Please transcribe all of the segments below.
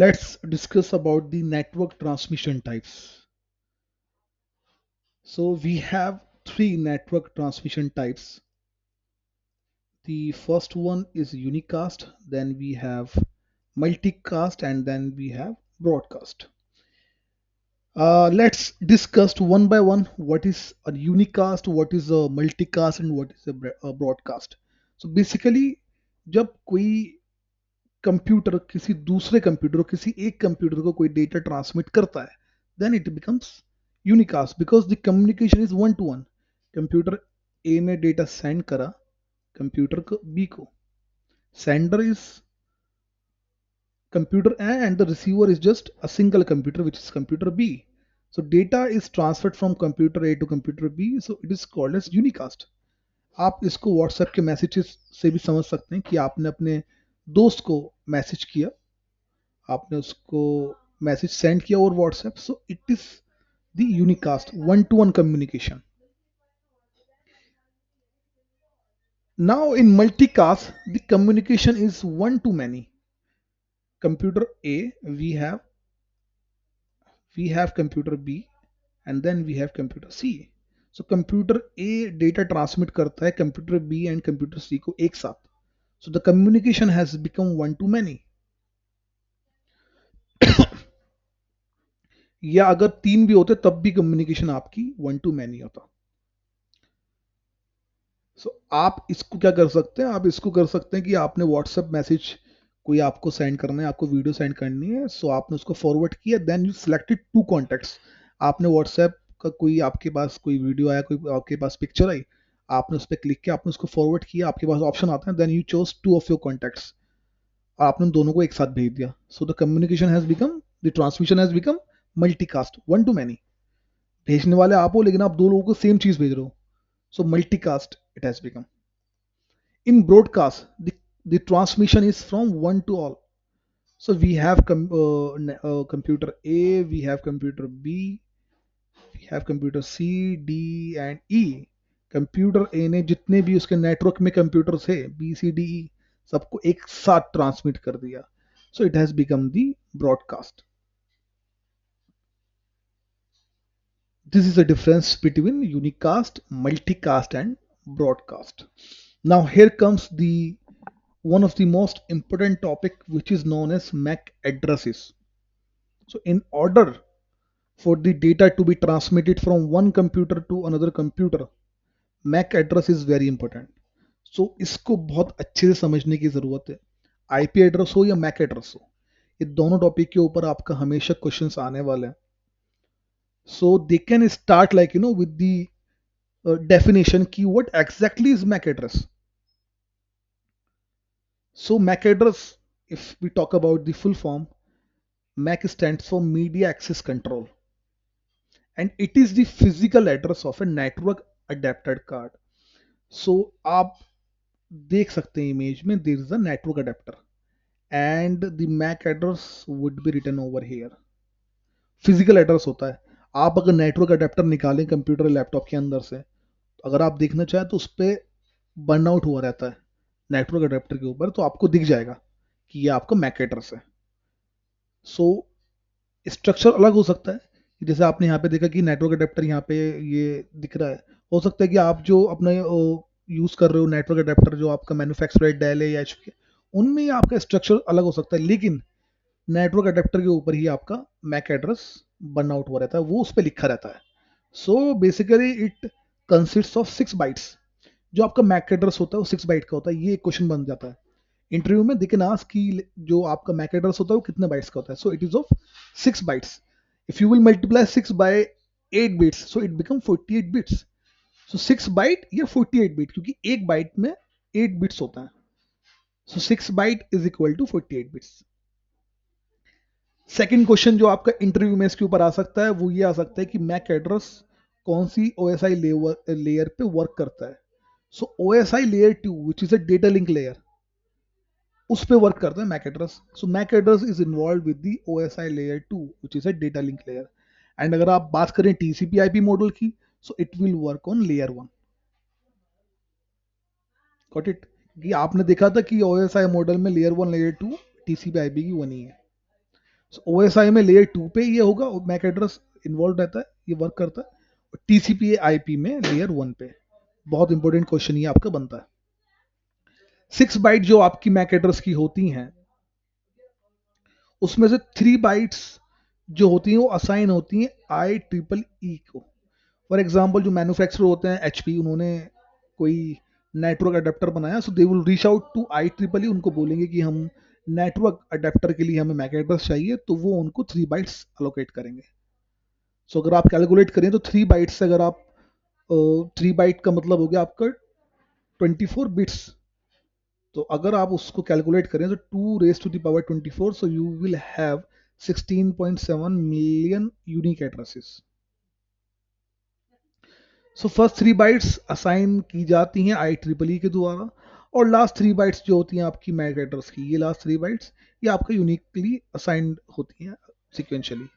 Let's discuss about the network transmission types. So we have three network transmission types. The first one is unicast, then we have multicast, and then we have broadcast. Let's discuss one by one what is a unicast, what is a multicast, and what is a broadcast. So basically, जब कोई computer किसी दूसरे computer किसी एक computer को कोई data transmit करता है then it becomes unicast because the communication is one to one. Computer A ने डेटा सेंड करा कंप्यूटर को बी को. Sender is computer A and the receiver is just a single computer which is computer B. So data is transferred from computer A to computer B, so it is called as unicast. आप इसको WhatsApp के messages से भी समझ सकते हैं कि आपने अपने दोस्त को मैसेज किया, आपने उसको मैसेज सेंड किया और WhatsApp, so it is the unicast one to one communication. Now in multicast the communication is one to many. Computer A we have computer B and then we have computer C. So computer A data transmit करता है computer B and computer C को एक साथ. So the communication has become one to many. या अगर तीन भी होते तब भी कम्युनिकेशन आपकी वन टू मैनी होता. सो आप इसको क्या कर सकते हैं, आप इसको कर सकते हैं कि आपने व्हाट्सएप मैसेज कोई आपको सेंड करना है, आपको वीडियो सेंड करनी है, सो आपने उसको फॉरवर्ड किया, then you selected to contacts. आपने व्हाट्सएप का कोई आपके पास कोई वीडियो आया, कोई आपके पास पिक्चर आई, आपने उस पर क्लिक किया, आपने उसको फॉरवर्ड किया, आपके पास ऑप्शन आता है, then you choose two of your contacts. आपने दोनों को एक साथ भेज दिया. So the communication has become the transmission has become multicast one to many. भेजने वाले आप हो लेकिन आप दो लोगों को सेम चीज भेज रहे हो. So multicast it has become. In broadcast, the transmission is from one to all. So we have computer A, we have computer B, we have computer C, D and E. Computer A ने जितने भी उसके network में computer थे B C D E सबको एक साथ transmit कर दिया. So it has become the broadcast. This is the difference between unicast, multicast and broadcast. Now here comes the one of the most important topic which is known as MAC addresses. So in order for the data to be transmitted from one computer to another computer, MAC address is very important. So इसको बहुत अच्छे से समझने की ज़रूरत है. IP address हो या मैक एड्रेस हो, ये दोनों टॉपिक के ऊपर आपका हमेशा क्वेश्चंस आने वाले हैं. So they can start like with the definition key what exactly is MAC address. So MAC address, if we talk about the full form, MAC stands for media access control and it is the physical address of a network adapted card. So आप देख सकते हैं image में there is a network adapter and the MAC address would be written over here. Physical address होता है. आप अगर network adapter निकालें कंप्यूटर लैपटॉप के अंदर से, अगर आप देखना चाहें तो उस पर बर्न आउट हुआ रहता है नेटवर्क अडेप्टर के ऊपर, तो आपको दिख जाएगा कि ये आपका मैक एड्रेस है. सो स्ट्रक्चर अलग हो सकता है. जैसे आपने यहाँ पे देखा कि नेटवर्क अडेप्टर यहाँ पे ये दिख रहा है. हो सकता है कि आप जो अपने यूज कर रहे हो नेटवर्क अडेप्टर जो आपका मैन्युफैक्चरर डेल है या एचपी, उनमें ही आपका स्ट्रक्चर अलग हो सकता है, लेकिन नेटवर्क अडेप्टर के ऊपर ही आपका मैक एड्रेस बर्न आउट हुआ रहता है, वो उस पर लिखा रहता है. So basically it consist of 6 bytes. जो आपका मैक एड्रेस होता है वो 6 बाइट का होता है. ये क्वेश्चन बन जाता है इंटरव्यू में, दे कैन आस्क कि जो आपका मैक एड्रेस होता है वो कितने बाइट्स का होता है. So it is of 6 bytes. If you will multiply 6 by 8 bits so it become 48 bits. So 6 byte या 48 बिट, क्योंकि एक बाइट में 8 बिट्स होता है. So 6 byte is equal to 48 bits. Second question जो आपका इंटरव्यू में इसके ऊपर आ सकता है वो ये आ सकता है कि मैक एड्रेस कौन सी ओएसआई लेयर पे वर्क करता है. So OSI layer 2 which is a data link layer, उस पे वर्क करता है MAC address. So MAC address is involve with the OSI layer 2 which is a data link layer. And अगर आप बात करें टीसीपी आईपी मॉडल की, so it will work on layer 1. Got it. कि आपने देखा था कि ओएसआई मॉडल में लेयर 1 लेयर 2 टीसीपी आईपी की 1 ही है. OSI में लेयर 2 पे ये होगा, मैक एड्रेस इन्वॉल्व रहता है, ये वर्क करता है। और TCP IP में लेयर 1 पे। बहुत इंपॉर्टेंट क्वेश्चन ये आपका बनता है। 6 बाइट जो आपकी मैक एड्रेस की होती हैं, उसमें से 3 बाइट्स जो होती हैं वो असाइन होती हैं IEEE को। फॉर एग्जाम्पल जो मैन्युफैक्चरर होते हैं HP, उन्होंने कोई नेटवर्क अडेप्टर बनाया, so they will reach out to IEEE, उनको बोलेंगे कि हम नेटवर्क अडेप्टर के लिए हमें मैक एड्रेस चाहिए, तो वो उनको 3 बाइट्स अलोकेट करेंगे। सो अगर आप कैलकुलेट करें तो 3 बाइट्स से, अगर आप 3 बाइट का मतलब हो गया आपका 24 बिट्स। तो अगर आप उसको कैलकुलेट करें तो 2 raised to the power 24, so you will have 16.7 million unique addresses. So first 3 bytes assign की जाती हैं IEEE के द्वारा, और लास्ट 3 बाइट्स जो होती हैं आपकी मैक एड्रेस की, ये लास्ट 3 बाइट्स ये आपका यूनिकली असाइन होती हैं सिक्वेंशियली।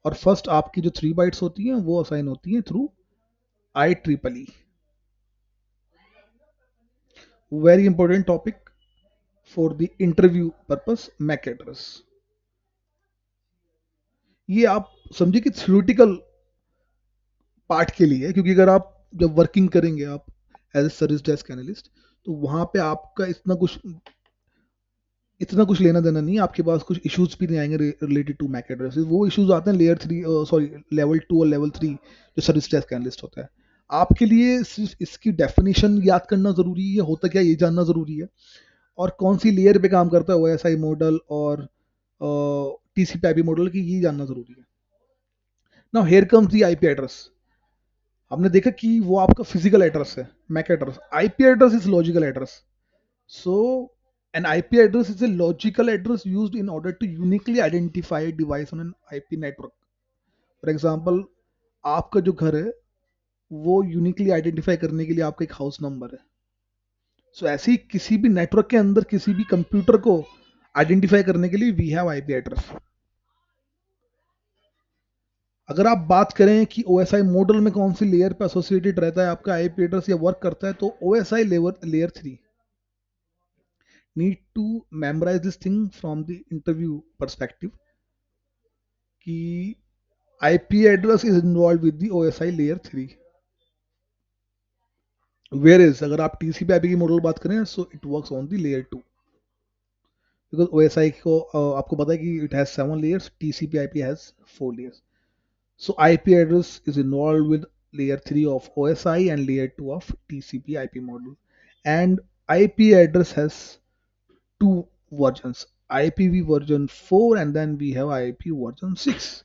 और फर्स्ट आपकी जो 3 बाइट्स होती हैं वो असाइन होती हैं through IEEE। Very important topic for the interview purpose, MAC address. ये आप समझिए कि थ्योरेटिकल पार्ट के लिए है, क्योंकि अगर आप जब वर्किंग करेंगे आप as a service desk analyst, तो वहां पे आपका इतना कुछ लेना देना नहीं है, आपके पास कुछ इश्यूज भी नहीं आएंगे रिलेटेड टू मैक एड्रेसेस। वो इश्यूज आते हैं लेयर 3, सॉरी लेवल 2 और लेवल 3, जो सर्विस डेस्क एनालिस्ट होता है। आपके लिए सिर्फ इसकी डेफिनेशन याद करना जरूरी है, होता क्या ये जानना जरूरी है, और कौन सी लेयर पे काम करता है OSI मॉडल और TCP IP मॉडल की, ये जानना जरूरी है। Now here comes the IP address. आपने देखा कि वो आपका फिजिकल एड्रेस है, MAC address. IP address is logical address. So, an IP address is a logical address used in order to uniquely identify a device on an IP network. For example, आपका जो घर है वो uniquely identify करने के लिए आपका एक हाउस नंबर है। सो ऐसे ही किसी भी नेटवर्क के अंदर किसी भी कंप्यूटर को आइडेंटिफाई करने के लिए वी हैव IP एड्रेस। अगर आप बात करें कि OSI मॉडल में कौन सी लेयर पे एसोसिएटेड रहता है आपका IP एड्रेस या वर्क करता है, तो OSI layer 3। need to memorize this thing from the interview perspective कि IP address is involved with the OSI layer 3, whereas अगर आप TCP IP की मॉडल बात करें so it works on the layer 2, because OSI को आपको पता है कि it has 7 layers, TCP IP has 4 layers. So IP address is involved with layer 3 of OSI and layer 2 of TCP IP model, and IP address has two versions, IPv version 4 and then we have IP version 6.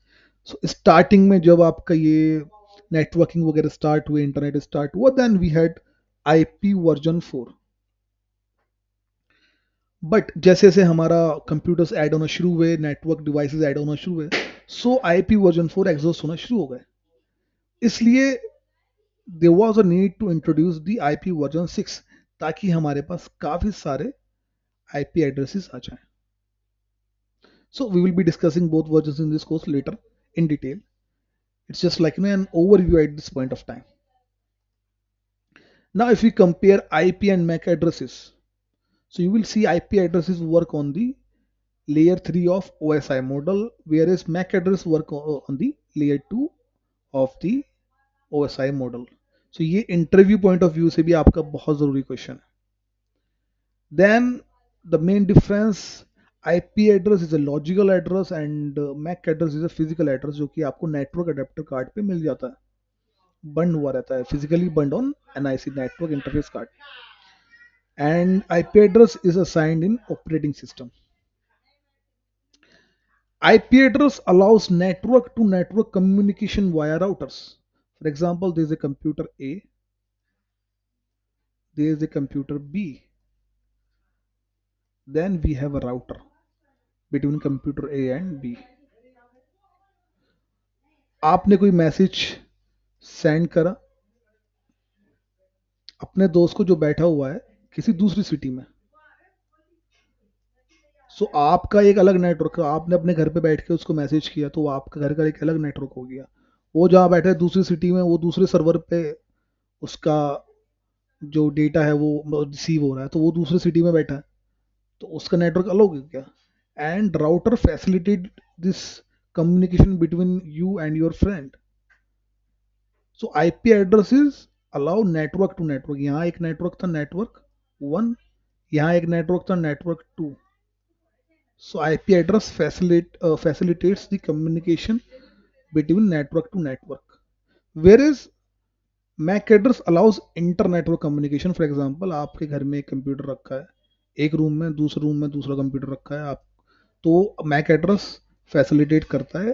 So starting में जब आपका ये networking वगैरह start हुए, internet start हुआ, then we had IP version 4। But जैसे जैसे हमारा कंप्यूटर्स ऐड होना शुरू हुए, नेटवर्क डिवाइसेस ऐड होना शुरू हुए, सो IP वर्जन 4 एग्जॉस्ट होना शुरू हो गए। इसलिए there was a need to introduce the IP version 6, ताकि हमारे पास काफी सारे IP एड्रेसेस आ जाएं। So we will be discussing both versions in this course later in detail. It's just like an overview at this point of time. Now if we compare IP and MAC addresses, so you will see IP addresses work on the layer 3 of OSI model, whereas MAC address work on the layer 2 of the OSI model. So ये interview point of view से भी आपका बहुत जरूरी question है। Then the main difference, IP address is a logical address and MAC address is a physical address, जो कि आपको नेटवर्क अडेप्टर कार्ड पे मिल जाता है, बंद हुआ रहता है, फिजिकली बंद on NIC network interface card. And IP address is assigned in operating system. IP address allows network to network communication via routers. For example, there is a computer A, there is a computer B, then we have a router between computer A and B. आपने कोई message send करा अपने दोस्त को जो बैठा हुआ है किसी दूसरी सिटी में, सो आपका एक अलग नेटवर्क, आपने अपने घर पे बैठ के उसको मैसेज किया तो आपका घर का एक अलग नेटवर्क हो गया। वो जहाँ बैठा है दूसरी सिटी में, वो दूसरे सर्वर पे उसका जो डेटा है वो रिसीव हो रहा है, तो वो दूसरी सिटी में बैठा है, तो उसका नेटवर्क अलग हो गया। And router facilitate this communication between you and your friend. So IP addresses allow network to network. यहाँ एक network था network one, यहाँ एक network था network two. So IP address facilitates the communication between network to network. Whereas MAC address allows inter-network communication. For example, आपके घर में एक कंप्यूटर रखा है, एक रूम में दूसरा कंप्यूटर रखा है आप, तो मैक एड्रेस फैसिलिटेट करता है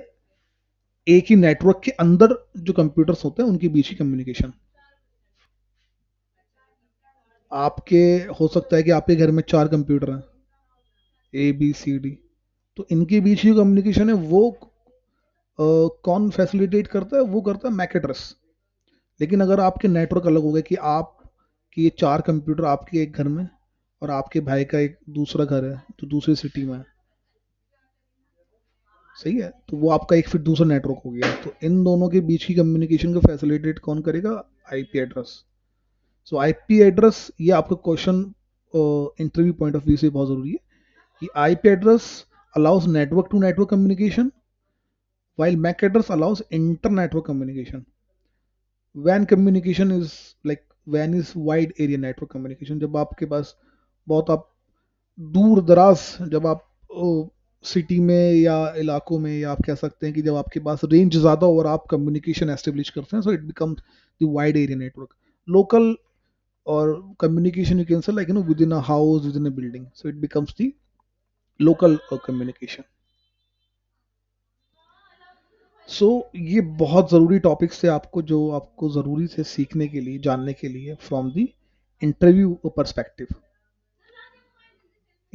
एक ही नेटवर्क के अंदर जो कंप्यूटर्स होते हैं उनके बीच की कम्युनिकेशन। आपके हो सकता है कि आपके घर में चार कंप्यूटर हैं, ए बी सी डी, तो इनके बीच की कम्युनिकेशन है वो कौन फैसिलिटेट करता है, वो करता है मैक एड्रेस। लेकिन अगर आपके नेटवर्क अलग हो गए कि आप कि ये चार कंप्यूटर आपके एक घर में और आपके भाई का एक दूसरा घर है तो दूसरी सिटी में है, सही है, तो वो आपका एक फिर दूसरा नेटवर्क हो गया, तो इन दोनों के बीच की कम्युनिकेशन को फैसिलिटेट कौन करेगा, आईपी एड्रेस। सो आईपी एड्रेस, ये आपका question interview point of view से बहुत जरूरी है कि IP address allows network to network communication while MAC address allows inter network communication. WAN communication is like WAN is wide area network communication, जब आपके पास बहुत आप दूर दराज, जब आप सिटी में या इलाकों में, या आप कह सकते हैं कि जब आपके पास रेंज ज़्यादा हो और आप कम्युनिकेशन एस्टेब्लिश करते हैं, so it becomes the wide area network. Local और communication you can say like within a house, within a building, so it becomes the local communication. सो ये बहुत ज़रूरी टॉपिक्स थे आपको, जो आपको ज़रूरी थे सीखने के लिए, जानने के लिए from the interview perspective.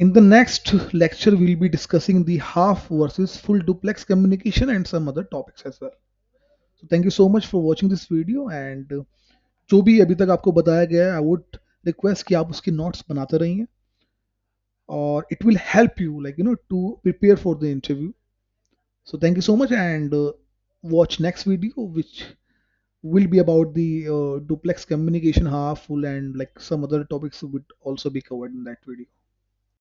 In the next lecture, we'll be discussing the half versus full duplex communication and some other topics as well. So thank you so much for watching this video, and जो भी अभी तक आपको बताया गया है, I would request कि आप उसके notes बनाते रहिए, और it will help you to prepare for the interview. So thank you so much, and watch next video, which will be about the duplex communication half full, and like some other topics would also be covered in that video.